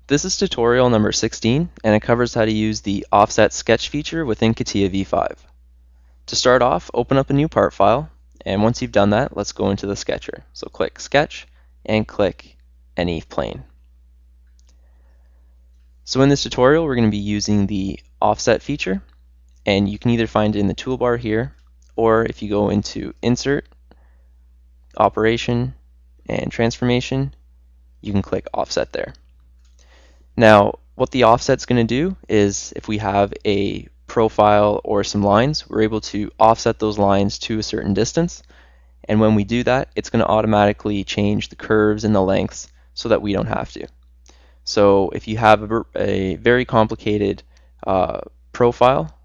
This is tutorial number 16, and it covers how to use the offset sketch feature within CATIA v5. To start off, open up a new part file, and once you've done that, let's go into the sketcher. So click Sketch and click Any Plane. So in this tutorial, we're going to be using the offset feature, and you can either find it in the toolbar here, or if you go into Insert, Operation, and Transformation, you can click Offset there. Now, what the offset's going to do is if we have a profile or some lines, we're able to offset those lines to a certain distance. And when we do that, it's going to automatically change the curves and the lengths so that we don't have to. So if you have a very complicated profile,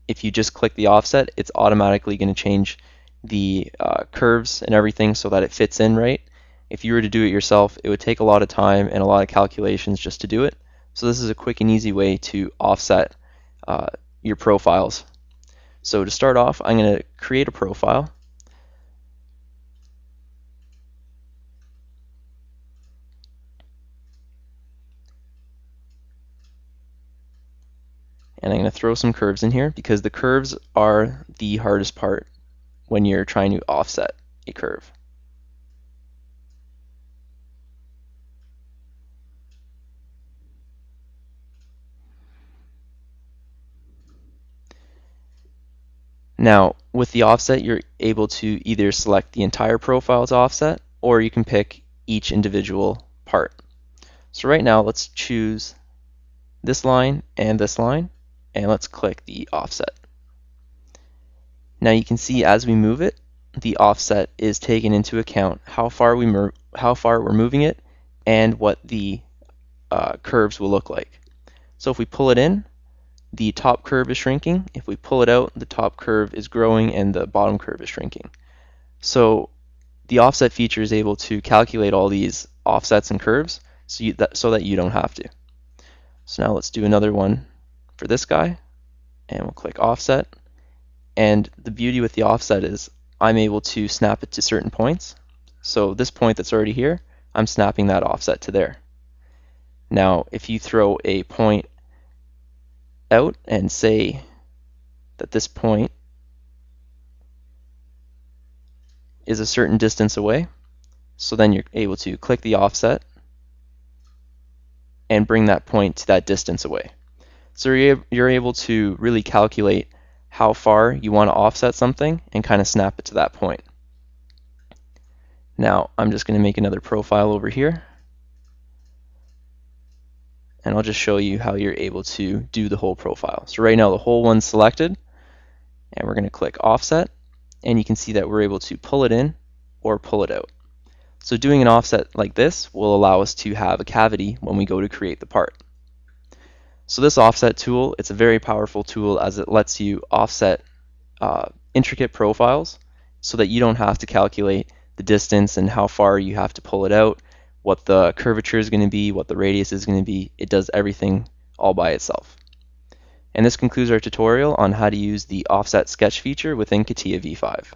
if you just click the offset, it's automatically going to change the curves and everything so that it fits in right. If you were to do it yourself, it would take a lot of time and a lot of calculations just to do it. So this is a quick and easy way to offset your profiles. So to start off, I'm going to create a profile. And I'm going to throw some curves in here because the curves are the hardest part when you're trying to offset a curve. Now, with the offset, you're able to either select the entire profile to offset, or you can pick each individual part. So right now, let's choose this line, and let's click the offset. Now you can see as we move it, the offset is taken into account how far we're moving it and what the curves will look like. So if we pull it in, the top curve is shrinking. If we pull it out, the top curve is growing and the bottom curve is shrinking. So the offset feature is able to calculate all these offsets and curves so that you don't have to. So now let's do another one for this guy, and we'll click offset. And the beauty with the offset is I'm able to snap it to certain points. So this point that's already here, I'm snapping that offset to there. Now if you throw a point out and say that this point is a certain distance away, so then you're able to click the offset and bring that point to that distance away. So you're able to really calculate how far you want to offset something and kind of snap it to that point. Now I'm just going to make another profile over here, and I'll just show you how you're able to do the whole profile. So right now the whole one's selected, and we're going to click offset, and you can see that we're able to pull it in or pull it out. So doing an offset like this will allow us to have a cavity when we go to create the part. So this offset tool, it's a very powerful tool as it lets you offset intricate profiles so that you don't have to calculate the distance and how far you have to pull it out, what the curvature is going to be, what the radius is going to be. It does everything all by itself. And this concludes our tutorial on how to use the offset sketch feature within CATIA v5.